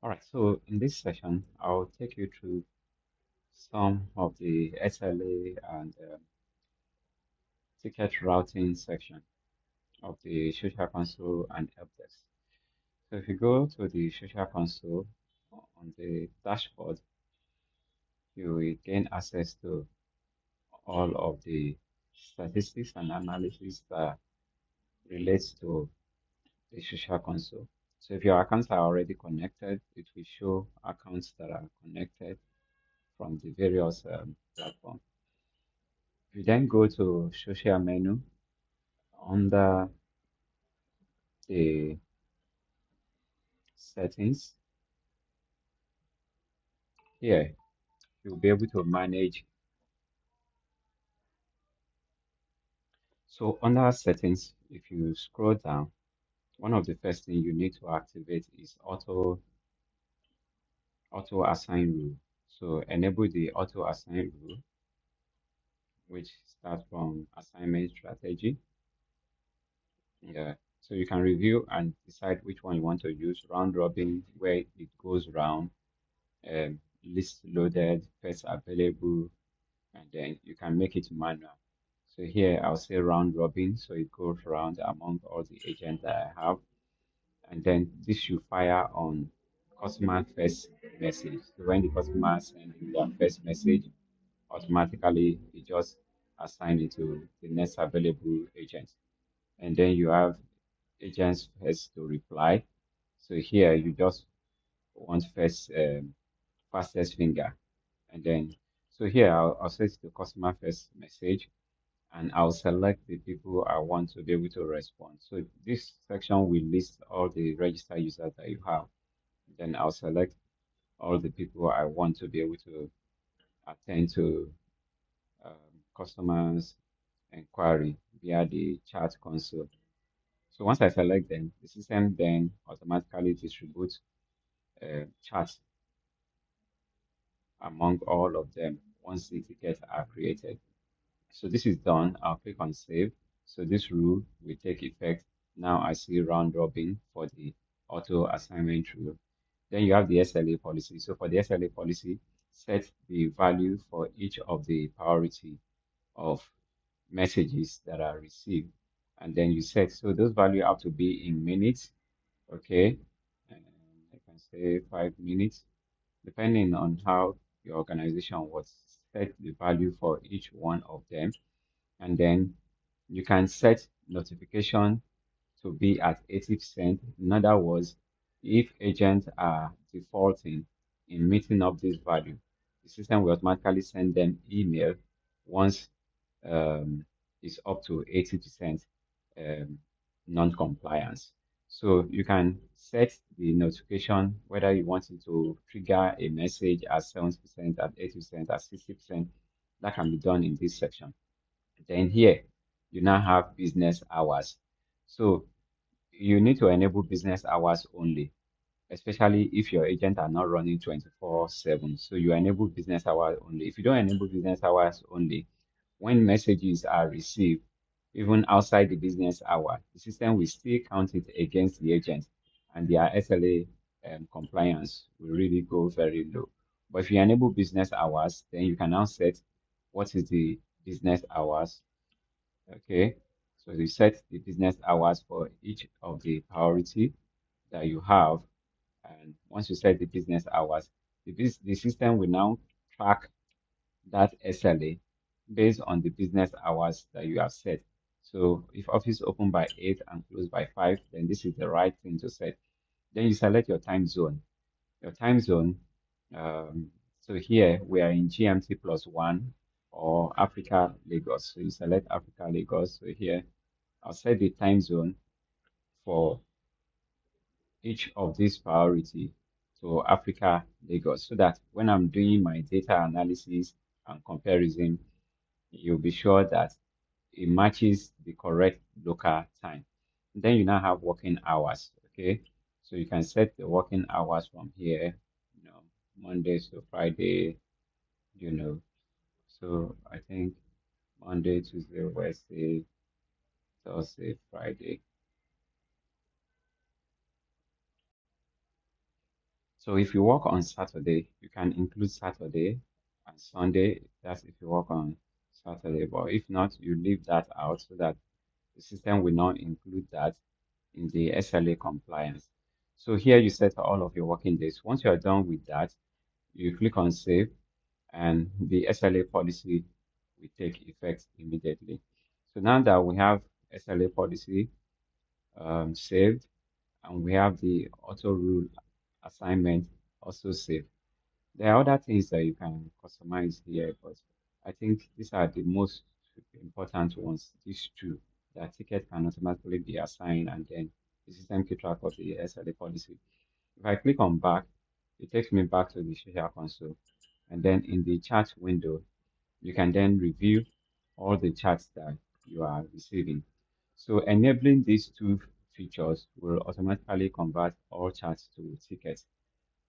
All right, so in this session, I'll take you through some of the SLA and ticket routing section of the Social Console and Helpdesk. So if you go to the Social Console on the dashboard, you will gain access to all of the statistics and analysis that relates to the Social Console. So if your accounts are already connected, it will show accounts that are connected from the various platforms. If you then go to social menu under the settings, here you'll be able to manage. So under settings, if you scroll down, one of the first things you need to activate is auto assign rule. So enable the auto assign rule, which starts from assignment strategy. Yeah. So you can review and decide which one you want to use. Round robin, where it goes round, list loaded, first available, and then you can make it manual. So here I'll say round robin, so it goes round among all the agents that I have, and then this should fire on customer first message. So when the customer sends in their first message, automatically it just assign it to the next available agent. And then you have agents first to reply. So here you just want first fastest finger, and then so here I'll set the customer first message, and I'll select the people I want to be able to respond. So this section will list all the registered users that you have. Then I'll select all the people I want to be able to attend to customers inquiry via the chat console. So once I select them, the system then automatically distributes chats among all of them once the tickets are created. So this is done. I'll click on save. So this rule will take effect. Now I see round robin for the auto assignment rule. Then you have the SLA policy. So for the SLA policy, set the value for each of the priority of messages that are received. And then you set, so those value have to be in minutes. Okay. And I can say 5 minutes, depending on how your organization was set the value for each one of them. And then you can set notification to be at 80%. In other words, if agents are defaulting in meeting up this value, the system will automatically send them email once it's up to 80% non-compliance. So you can set the notification whether you want it to trigger a message at 70%, at 80%, at 60%. That can be done in this section. Then here, you now have business hours. So you need to enable business hours only, especially if your agent are not running 24/7. So you enable business hours only. If you don't enable business hours only, when messages are received, even outside the business hour, the system will still count it against the agent, and their SLA compliance will really go very low. But if you enable business hours, then you can now set what is the business hours. Okay, so you set the business hours for each of the priority that you have, and once you set the business hours, the system will now track that SLA based on the business hours that you have set. So if office open by 8 and close by 5, then this is the right thing to set. Then you select your time zone. Your time zone, um, so here we are in GMT plus 1 or Africa Lagos. So you select Africa Lagos. So here I'll set the time zone for each of these priority to Africa Lagos so that when I'm doing my data analysis and comparison, you'll be sure that it matches the correct local time. Then you now have working hours. Okay, so you can set the working hours from here, Mondays to Friday, you know. So I think Monday, Tuesday, Wednesday, Thursday, Friday. So if you work on Saturday, you can include Saturday and Sunday. That's if you work on Saturday. But if not, you leave that out so that the system will not include that in the SLA compliance. So here you set all of your working days. Once you are done with that, you click on save and the SLA policy will take effect immediately. So now that we have SLA policy saved and we have the auto rule assignment also saved, there are other things that you can customize here, but I think these are the most important ones, these two, that ticket can automatically be assigned and then the system keep track of the SLA policy. If I click on back, it takes me back to the social console. And then in the chat window, you can then review all the chats that you are receiving. So enabling these two features will automatically convert all chats to tickets,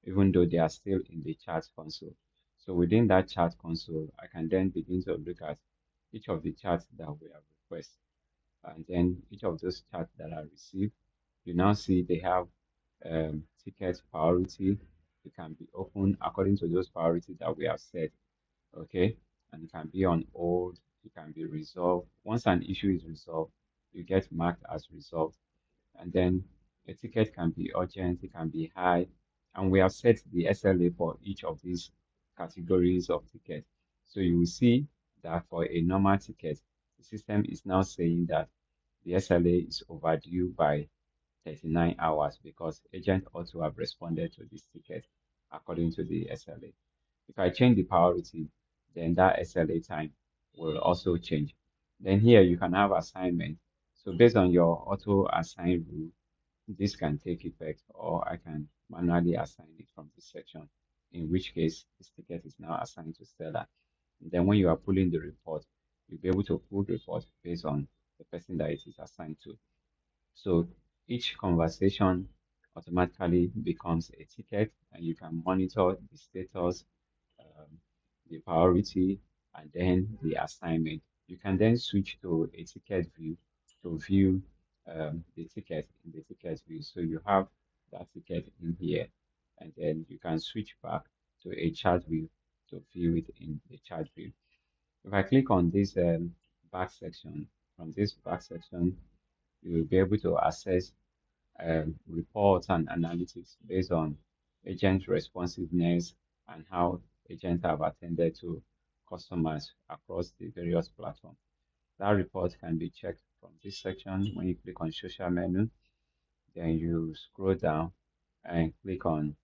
even though they are still in the chat console. So within that chat console, I can then begin to look at each of the chats that we have requested. And then each of those chats that are received, you now see they have ticket priority. It can be open according to those priorities that we have set. Okay, and it can be on hold, it can be resolved. Once an issue is resolved, you get marked as resolved. And then a ticket can be urgent, it can be high, and we have set the SLA for each of these categories of tickets. So you will see that for a normal ticket, the system is now saying that the SLA is overdue by 39 hours because agent ought to have responded to this ticket according to the SLA. If I change the priority, then that SLA time will also change. Then here you can have assignment. So based on your auto assign rule, this can take effect or I can manually assign it from this section, in which case this ticket is now assigned to Stella. And then when you are pulling the report, you'll be able to pull the report based on the person that it is assigned to. So each conversation automatically becomes a ticket and you can monitor the status, um, the priority, and then the assignment. You can then switch to a ticket view to view the ticket in the ticket view. So you have that ticket in here, and then you can switch back to a chart view to view it in the chart view. If I click on this back section, from this back section, you will be able to access reports and analytics based on agent responsiveness and how agents have attended to customers across the various platforms. That report can be checked from this section. When you click on social menu, then you scroll down and click on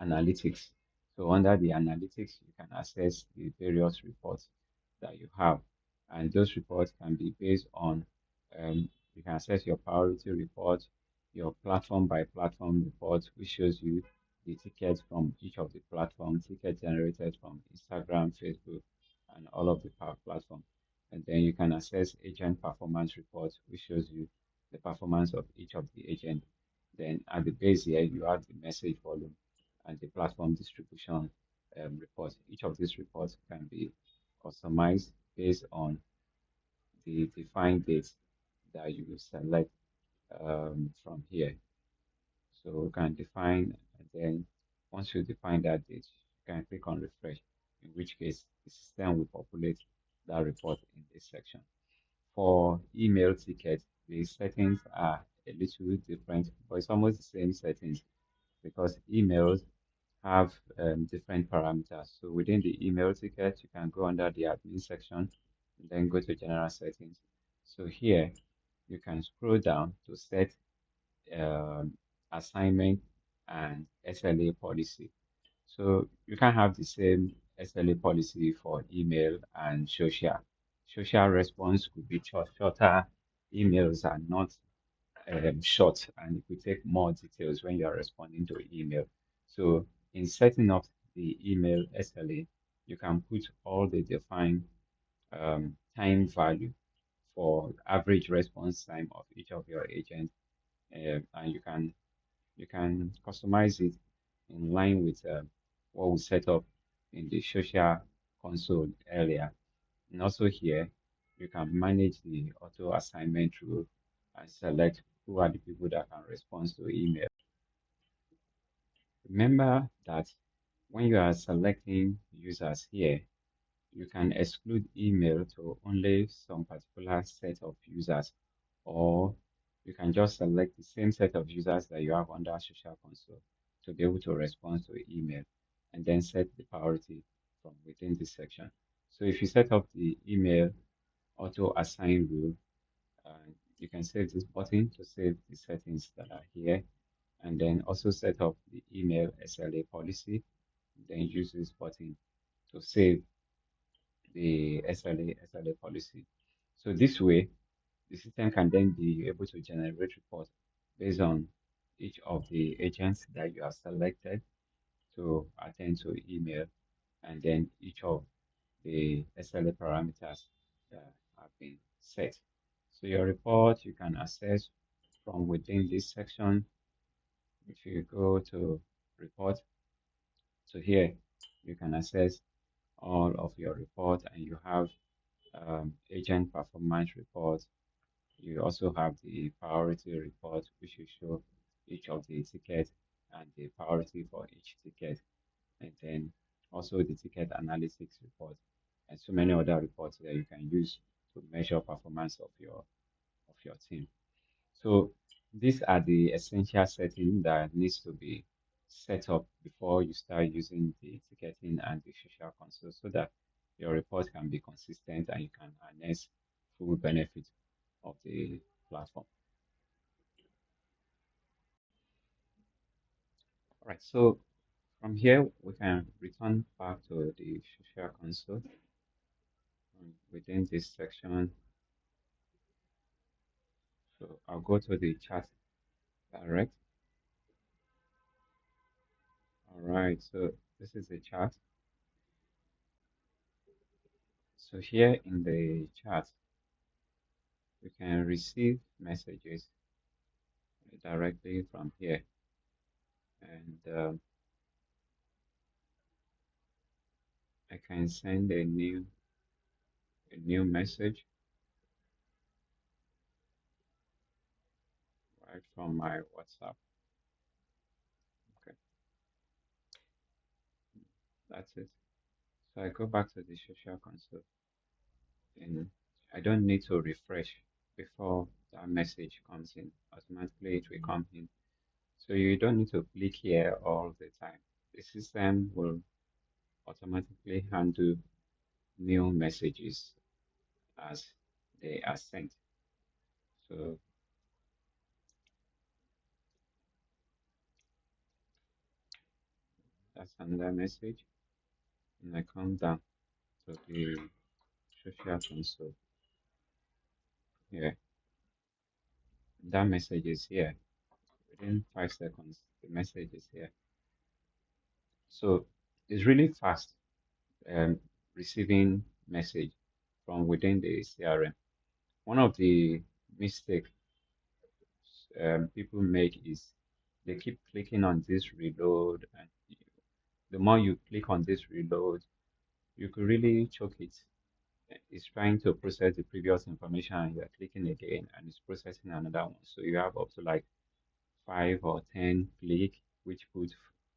analytics. So under the analytics, you can access the various reports that you have. And those reports can be based on, you can access your priority report, your platform by platform report, which shows you the tickets from each of the platforms, tickets generated from Instagram, Facebook, and all of the platforms. And then you can access agent performance reports, which shows you the performance of each of the agents. Then at the base here, you have the message volume and the platform distribution report. Each of these reports can be customized based on the defined dates that you select from here. So you can define, and then once you define that date, you can click on refresh, in which case the system will populate that report in this section. For email tickets, the settings are a little different, but it's almost the same settings because emails have different parameters. So within the email ticket, you can go under the admin section and then go to general settings. So here you can scroll down to set um, assignment and SLA policy. So you can have the same SLA policy for email and social. Social response could be shorter. Emails are not short and it will take more details when you are responding to email. So in setting up the email SLA, you can put all the defined time value for average response time of each of your agents, and you can customize it in line with what we set up in the social console earlier. And also here, you can manage the auto assignment rule and select who are the people that can respond to email. Remember that when you are selecting users here, you can exclude email to only some particular set of users, or you can just select the same set of users that you have under Social Console to be able to respond to email and then set the priority from within this section. So if you set up the email auto assign rule, you can save this button to save the settings that are here, and then also set up the email SLA policy, then use this button to save the SLA policy. So this way, the system can then be able to generate reports based on each of the agents that you have selected to attend to email, and then each of the SLA parameters that have been set. So your report you can access from within this section. If you go to report, so here you can access all of your report, and you have agent performance report. You also have the priority report, which will show each of the tickets and the priority for each ticket, and then also the ticket analytics report, and so many other reports that you can use to measure performance of your team. So these are the essential settings that needs to be set up before you start using the ticketing and the social console so that your report can be consistent and you can harness full benefit of the platform. All right, so from here we can return back to the social console. Within this section, so I'll go to the chat direct. All right, so this is the chat. So here in the chat, you can receive messages directly from here, and I can send a new message right from my WhatsApp. Okay, that's it. So I go back to the social console, and I don't need to refresh before that message comes in. Automatically, it will come in. So you don't need to click here all the time. The system will automatically handle new messages as they are sent. So that's another message. And I come down to the social console here. That message is here. Within 5 seconds, the message is here. So it's really fast receiving message from within the CRM. One of the mistakes people make is they keep clicking on this reload, and the more you click on this reload, you could really choke it. It's trying to process the previous information, and you're clicking again, and it's processing another one. So you have up to like 5 or 10 click, which puts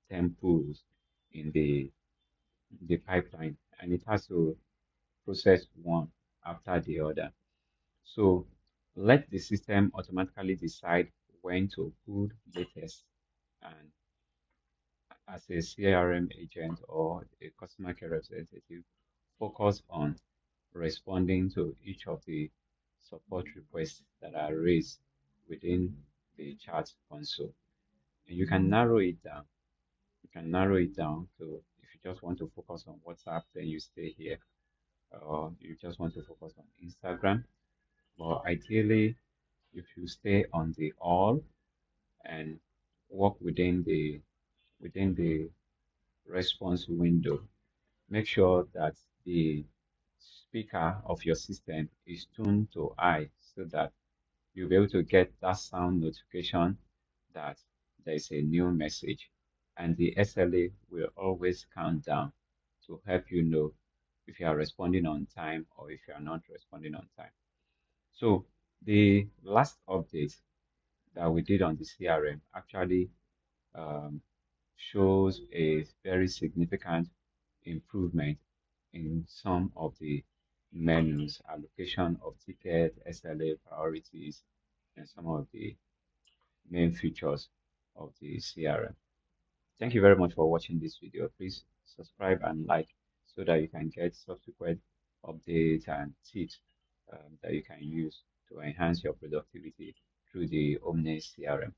10 pulls in the pipeline, and it has to process one after the other. So let the system automatically decide when to pull latest, and as a CRM agent or a customer care representative, focus on responding to each of the support requests that are raised within the chat console. And you can narrow it down. You can narrow it down to if you just want to focus on WhatsApp, then you stay here, or you just want to focus on Instagram. But ideally, if you stay on the all and work within the response window, make sure that the speaker of your system is tuned to high so that you'll be able to get that sound notification that there is a new message. And the SLA will always count down to help you know if you are responding on time or if you are not responding on time. So the last update that we did on the CRM actually um, shows a very significant improvement in some of the menus, allocation of ticket, SLA priorities, and some of the main features of the CRM. Thank you very much for watching this video. Please subscribe and like so that you can get subsequent updates and tips that you can use to enhance your productivity through the Omni CRM.